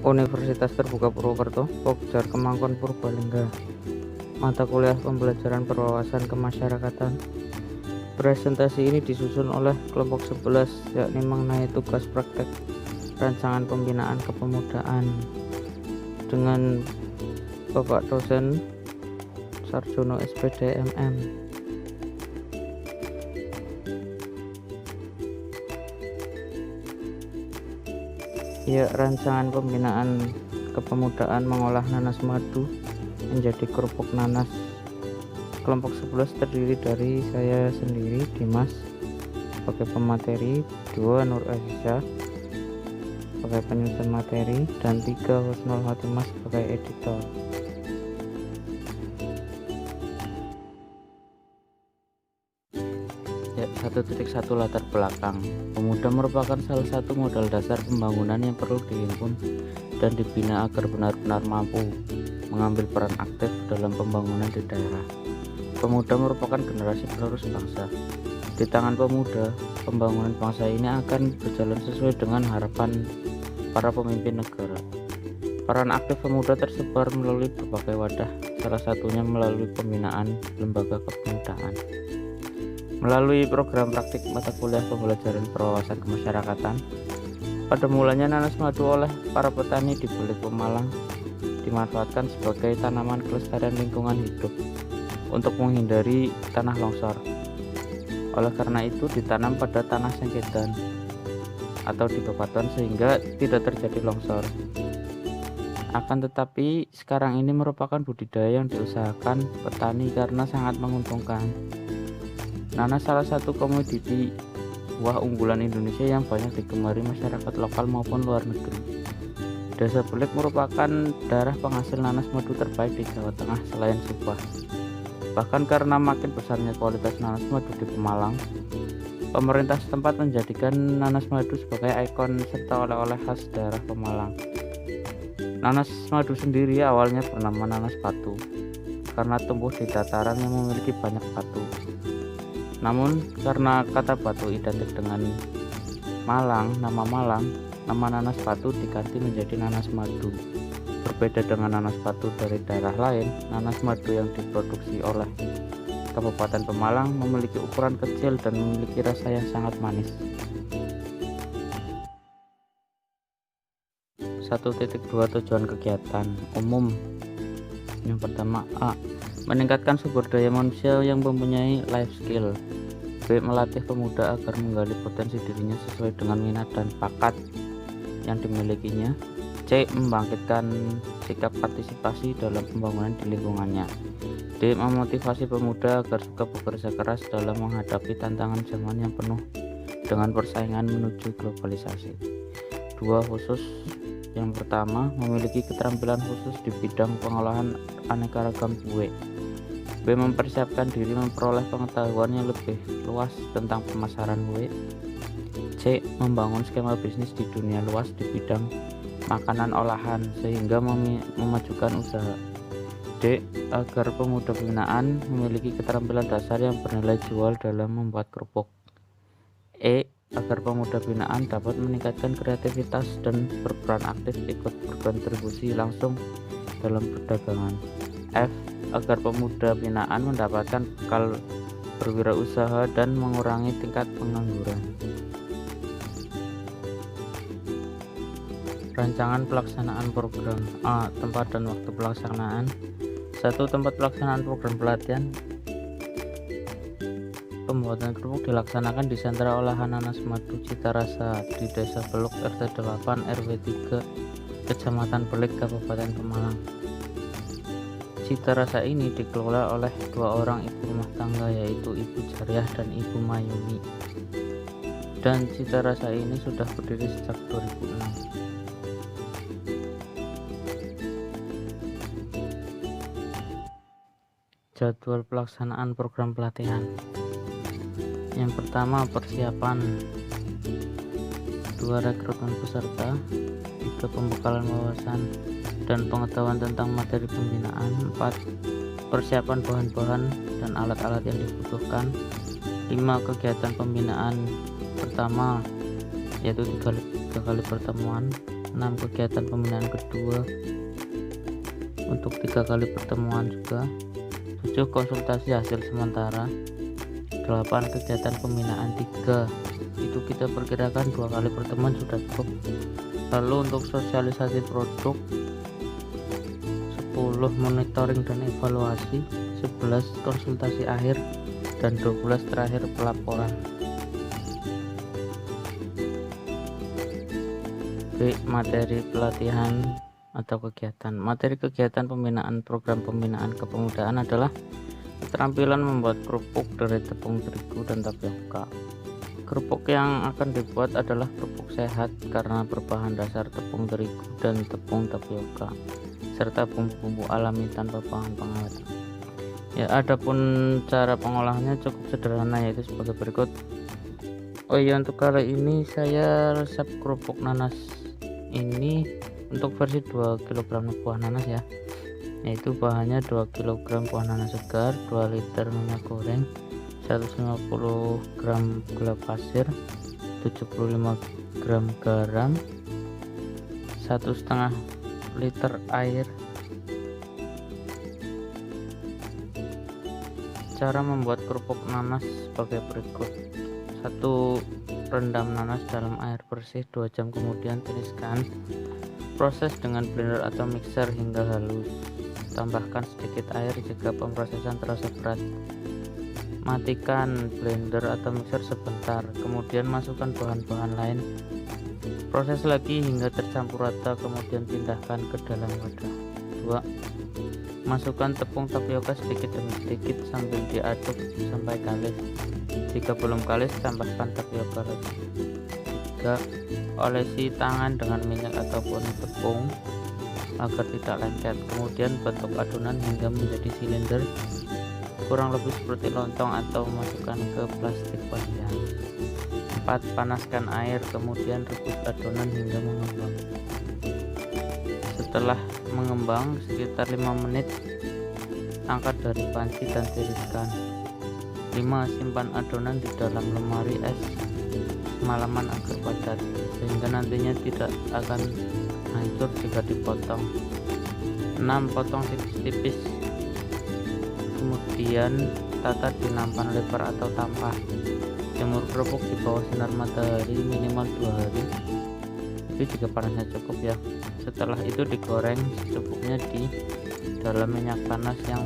Universitas Terbuka Purwokerto, Pokjar Kemangkon Purbalingga. Mata kuliah pembelajaran berwawasan kemasyarakatan. Presentasi ini disusun oleh kelompok 11, yakni mengenai tugas praktek rancangan pembinaan kepemudaan dengan Bapak dosen Sarjono SPD MM. Ya, rancangan pembinaan kepemudaan mengolah nanas madu menjadi kerupuk nanas. Kelompok 11 terdiri dari saya sendiri, Dimas, sebagai pemateri, 2 Nur Aziza sebagai penyusun materi, dan 3 Husnul Khotimah sebagai editor. Ya, 1.1 latar belakang. Pemuda merupakan salah satu modal dasar pembangunan yang perlu dihimpun dan dibina agar benar-benar mampu mengambil peran aktif dalam pembangunan di daerah. Pemuda merupakan generasi penerus bangsa. Di tangan pemuda, pembangunan bangsa ini akan berjalan sesuai dengan harapan para pemimpin negara. Peran aktif pemuda tersebar melalui berbagai wadah, salah satunya melalui pembinaan lembaga kepemudaan. Melalui program praktik mata kuliah pembelajaran berwawasan kemasyarakatan, pada mulanya nanas madu oleh para petani di Belik Pemalang dimanfaatkan sebagai tanaman kelestarian lingkungan hidup untuk menghindari tanah longsor. Oleh karena itu ditanam pada tanah sengketan atau di bebatuan sehingga tidak terjadi longsor. Akan tetapi sekarang ini merupakan budidaya yang diusahakan petani karena sangat menguntungkan. Nanas salah satu komoditi buah unggulan Indonesia yang banyak digemari masyarakat lokal maupun luar negeri. Desa Belik merupakan daerah penghasil nanas madu terbaik di Jawa Tengah selain Subah. Bahkan karena makin besarnya kualitas nanas madu di Pemalang, pemerintah setempat menjadikan nanas madu sebagai ikon serta oleh-oleh khas daerah Pemalang. Nanas madu sendiri awalnya bernama nanas batu karena tumbuh di dataran yang memiliki banyak batu. Namun karena kata batu identik dengan Malang, nama nanas batu diganti menjadi nanas madu. Berbeda dengan nanas batu dari daerah lain, nanas madu yang diproduksi oleh Kabupaten Pemalang memiliki ukuran kecil dan memiliki rasa yang sangat manis. 1.2 Tujuan kegiatan umum. Yang pertama, A. Meningkatkan sumber daya manusia yang mempunyai life skill. B. Melatih pemuda agar menggali potensi dirinya sesuai dengan minat dan bakat yang dimilikinya. C. Membangkitkan sikap partisipasi dalam pembangunan di lingkungannya. D. Memotivasi pemuda agar suka bekerja keras dalam menghadapi tantangan zaman yang penuh dengan persaingan menuju globalisasi. 2. Khusus. Yang pertama, memiliki keterampilan khusus di bidang pengolahan aneka ragam kue. B. Mempersiapkan diri memperoleh pengetahuan yang lebih luas tentang pemasaran kue. C. Membangun skema bisnis di dunia luas di bidang makanan olahan sehingga memajukan usaha. D. Agar pemuda binaan memiliki keterampilan dasar yang bernilai jual dalam membuat kerupuk. E. Agar pemuda binaan dapat meningkatkan kreativitas dan berperan aktif ikut berkontribusi langsung dalam perdagangan. F. Agar pemuda binaan mendapatkan bekal berwirausaha dan mengurangi tingkat pengangguran. Rancangan pelaksanaan program. A. Tempat dan waktu pelaksanaan. 1. Tempat pelaksanaan program pelatihan. Pembuatan kerupuk dilaksanakan di sentra olahan nanas madu Cita Rasa di Desa Beluk RT 8 RW 3 Kecamatan Belik Kabupaten Pemalang. Cita Rasa ini dikelola oleh 2 orang ibu rumah tangga, yaitu Ibu Jariah dan Ibu Mayumi. Dan Cita Rasa ini sudah berdiri sejak 2006. Jadwal pelaksanaan program pelatihan. Yang pertama, persiapan. 2. Rekrutmen peserta. 3. Pembekalan wawasan dan pengetahuan tentang materi pembinaan. 4. Persiapan bahan-bahan dan alat-alat yang dibutuhkan. 5. Kegiatan pembinaan pertama, yaitu 3 kali pertemuan. 6 kegiatan pembinaan kedua untuk 3 kali pertemuan juga, 7 konsultasi hasil sementara, 8 kegiatan pembinaan 3, itu kita perkirakan 2 kali pertemuan sudah cukup. Lalu untuk sosialisasi produk 10 monitoring dan evaluasi, 11 konsultasi akhir, dan 12 terakhir pelaporan. B. Materi pelatihan atau kegiatan. Materi kegiatan pembinaan program pembinaan kepemudaan adalah keterampilan membuat kerupuk dari tepung terigu dan tapioka. Kerupuk yang akan dibuat adalah kerupuk sehat karena berbahan dasar tepung terigu dan tepung tapioka serta bumbu-bumbu alami tanpa bahan pengawet. Ya, adapun cara pengolahannya cukup sederhana, yaitu sebagai berikut. Oh iya, untuk kali ini saya resep kerupuk nanas ini untuk versi 2 kg buah nanas ya, yaitu bahannya 2 kg buah nanas segar, 2 liter minyak goreng, 150 gram gula pasir, 75 gram garam, 1,5 liter air. Cara membuat kerupuk nanas sebagai berikut. 1. Rendam nanas dalam air bersih 2 jam, kemudian tiriskan. Proses dengan blender atau mixer hingga halus. Tambahkan sedikit air jika pemrosesan terasa berat. Matikan blender atau mixer sebentar, kemudian masukkan bahan-bahan lain. Proses lagi hingga tercampur rata, kemudian pindahkan ke dalam wadah. 2. Masukkan tepung tapioka sedikit demi sedikit sambil diaduk sampai kalis. Jika belum kalis, tambahkan tapioka lagi. 3. Olesi tangan dengan minyak ataupun tepung agar tidak lengket. Kemudian bentuk adonan hingga menjadi silinder, kurang lebih seperti lontong, atau masukkan ke plastik wajan. 4. Panaskan air, kemudian rebus adonan hingga mengembang. Setelah mengembang sekitar 5 menit, angkat dari panci dan tiriskan. 5. Simpan adonan di dalam lemari es semalaman agar padat, sehingga nantinya tidak akan hancur jika dipotong. 6. Potong tipis-tipis, kemudian tata di nampan lebar atau tampah. Jemur kerupuk di bawah sinar matahari minimal 2 hari, itu jika panasnya cukup ya. Setelah itu digoreng secukupnya di dalam minyak panas yang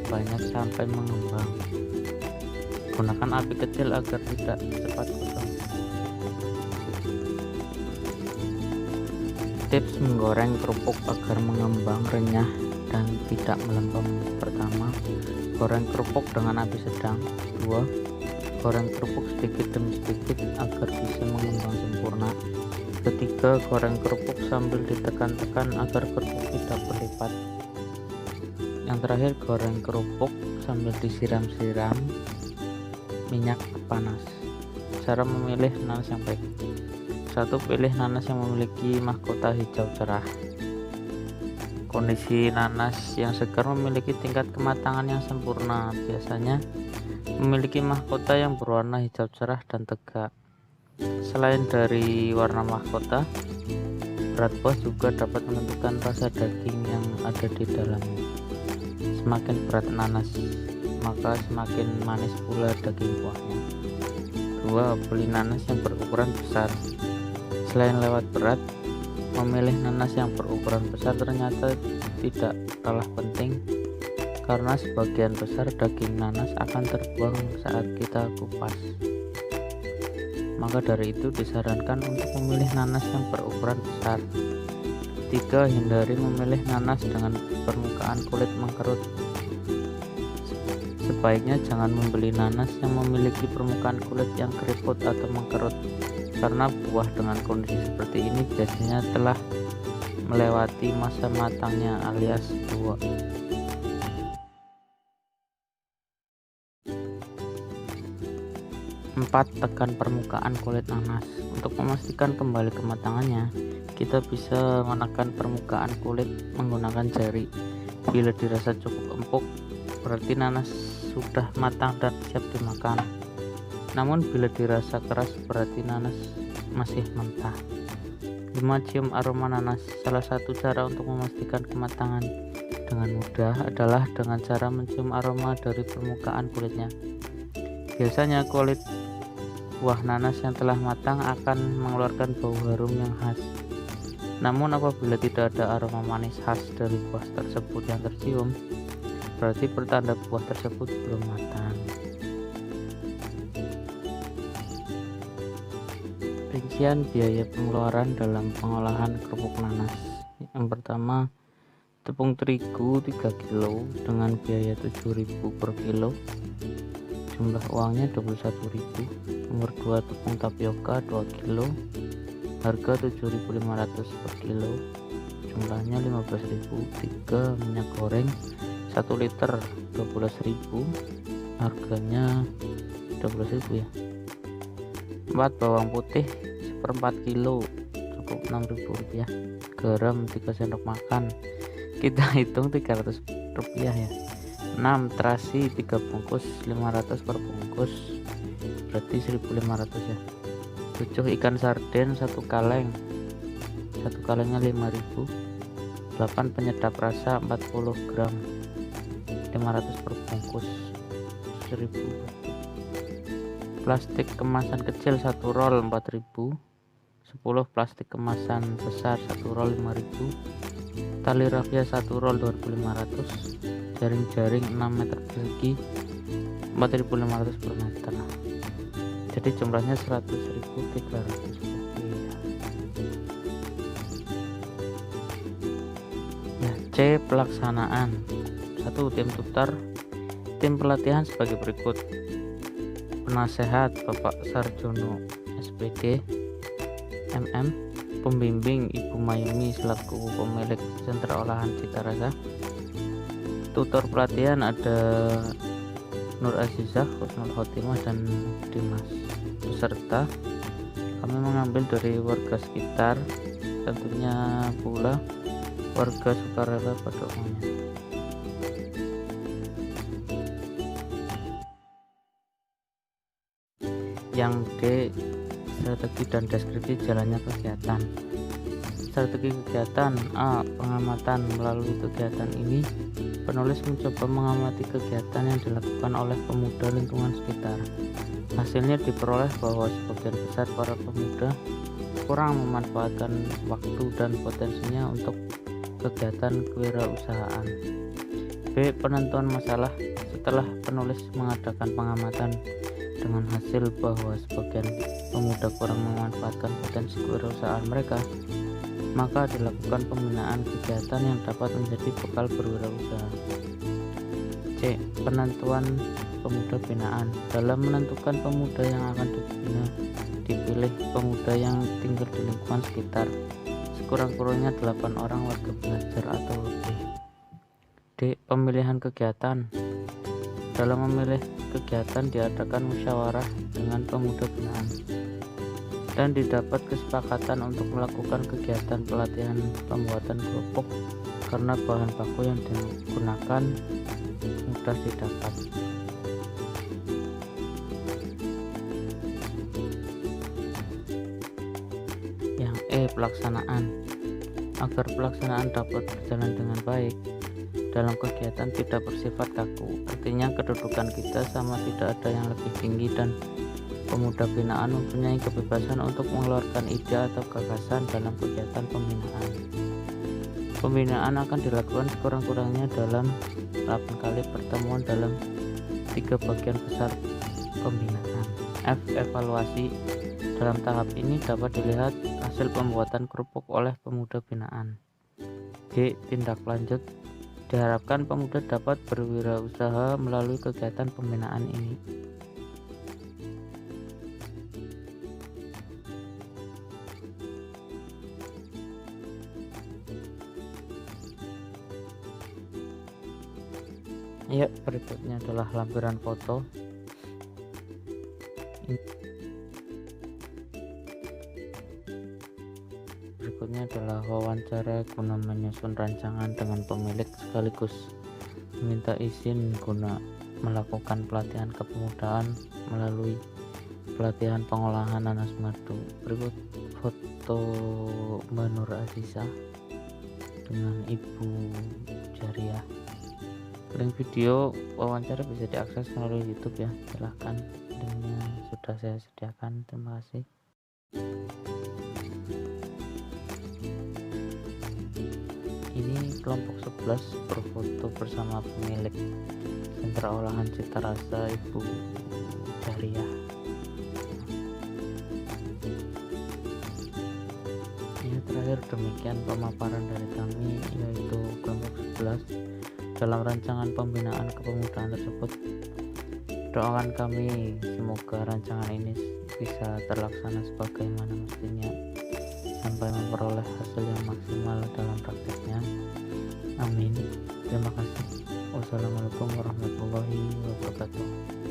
banyak sampai mengembang. Gunakan api kecil agar tidak cepat gosong. Tips menggoreng kerupuk agar mengembang, renyah, dan tidak melempem. Pertama, goreng kerupuk dengan api sedang. 2. Goreng kerupuk sedikit demi sedikit agar bisa mengembang sempurna. Ketiga, goreng kerupuk sambil ditekan-tekan agar kerupuk tidak berlipat. Yang terakhir, goreng kerupuk sambil disiram-siram minyak panas. Cara memilih nanas yang baik. 1. Pilih nanas yang memiliki mahkota hijau cerah. Kondisi nanas yang segar memiliki tingkat kematangan yang sempurna, biasanya memiliki mahkota yang berwarna hijau cerah dan tegak. Selain dari warna mahkota, berat buah juga dapat menentukan rasa daging yang ada di dalamnya. Semakin berat nanas, maka semakin manis pula daging buahnya. 2. Beli nanas yang berukuran besar. Selain lewat berat, memilih nanas yang berukuran besar ternyata tidak kalah penting, karena sebagian besar daging nanas akan terbuang saat kita kupas. Maka dari itu disarankan untuk memilih nanas yang berukuran besar. 3. Hindari memilih nanas dengan permukaan kulit mengkerut. Sebaiknya jangan membeli nanas yang memiliki permukaan kulit yang keriput atau mengkerut, karena buah dengan kondisi seperti ini biasanya telah melewati masa matangnya alias tua. 4. Tekan permukaan kulit nanas. Untuk memastikan kembali kematangannya, kita bisa menekan permukaan kulit menggunakan jari. Bila dirasa cukup empuk, berarti nanas sudah matang dan siap dimakan. Namun bila dirasa keras, berarti nanas masih mentah. 5. 5. Cium aroma nanas. Salah satu cara untuk memastikan kematangan dengan mudah adalah dengan cara mencium aroma dari permukaan kulitnya. Biasanya kulit buah nanas yang telah matang akan mengeluarkan bau harum yang khas. Namun apabila tidak ada aroma manis khas dari buah tersebut yang tercium, berarti pertanda buah tersebut belum matang. Rincian biaya pengeluaran dalam pengolahan kerupuk nanas. Yang pertama, tepung terigu 3 kg dengan biaya 7.000 per kilo. Jumlah uangnya 21.000. Nomor 2, tepung tapioka 2 kg. Harga 7.500 per kilo. Jumlahnya 15.000. 3, minyak goreng 1 liter 12.000. Harganya 12.000 ya. 4, bawang putih 1/4 kilo cukup 6.000 rupiah. Garam 3 sendok makan, kita hitung 300 rupiah ya. 6, terasi 3 bungkus 500 per bungkus, berarti 1.500 ya. 7, ikan sarden 1 kaleng, 1 kalengnya 5.000. 8, penyedap rasa 40 gram 500 per bungkus 1.000. Plastik kemasan kecil 1 roll 4.000. 10, plastik kemasan besar 1 roll 5.000. Tali rafia 1 roll 2.500. Jaring-jaring 6 meter persegi 4.500 per meter. Jadi jumlahnya 100.300 rupiah. Ya, C, pelaksanaan. 1, tim tutor. Tim pelatihan sebagai berikut: penasehat Bapak Sarjono SPD MM, pembimbing Ibu Mayumi selaku pemilik sentra olahan cita rasa. Tutor pelatihan ada Nur Azizah, Husnul Khotimah, dan Dimas. Peserta kami mengambil dari warga sekitar, tentunya pula warga sukarela pada umumnya. Yang D, strategi dan deskripsi jalannya kegiatan. Strategi kegiatan: A, pengamatan. Melalui kegiatan ini, penulis mencoba mengamati kegiatan yang dilakukan oleh pemuda lingkungan sekitar. Hasilnya diperoleh bahwa sebagian besar para pemuda kurang memanfaatkan waktu dan potensinya untuk kegiatan kewirausahaan. B, penentuan masalah. Setelah penulis mengadakan pengamatan dengan hasil bahwa sebagian pemuda kurang memanfaatkan potensi kewirausahaan mereka, maka dilakukan pembinaan kegiatan yang dapat menjadi bekal berwirausaha. C, penentuan pemuda binaan. Dalam menentukan pemuda yang akan dibina, dipilih pemuda yang tinggal di lingkungan sekitar, sekurang-kurangnya 8 orang warga belajar atau lebih. D, pemilihan kegiatan. Dalam memilih kegiatan diadakan musyawarah dengan pemuda binaan dan didapat kesepakatan untuk melakukan kegiatan pelatihan pembuatan kerupuk karena bahan baku yang digunakan mudah didapat. Yang E, pelaksanaan. Agar pelaksanaan dapat berjalan dengan baik, dalam kegiatan tidak bersifat kaku, artinya kedudukan kita sama, tidak ada yang lebih tinggi, dan pemuda binaan mempunyai kebebasan untuk mengeluarkan ide atau gagasan dalam kegiatan pembinaan. Pembinaan akan dilakukan sekurang-kurangnya dalam 8 kali pertemuan dalam 3 bagian besar pembinaan. F, evaluasi. Dalam tahap ini dapat dilihat hasil pembuatan kerupuk oleh pemuda binaan. G, tindak lanjut. Diharapkan pemuda dapat berwirausaha melalui kegiatan pembinaan ini. Ya, berikutnya adalah lampiran foto. Berikutnya adalah wawancara guna menyusun rancangan dengan pemilik sekaligus meminta izin guna melakukan pelatihan kepemudaan melalui pelatihan pengolahan nanas madu. Berikut foto. foto Mbak Nur Aziza dengan Ibu Jariah. Link video wawancara bisa diakses melalui YouTube ya, silahkan, linknya sudah saya sediakan. Terima kasih. Ini kelompok 11 berfoto bersama pemilik sentra olahan cita rasa Ibu Jariah. Ini terakhir demikian pemaparan dari kami, yaitu kelompok 11 dalam rancangan pembinaan kepemudaan tersebut. Doakan kami semoga rancangan ini bisa terlaksana sebagaimana mestinya sampai memperoleh hasil yang maksimal dalam prakteknya. Amin. Terima kasih. Wassalamualaikum warahmatullahi wabarakatuh.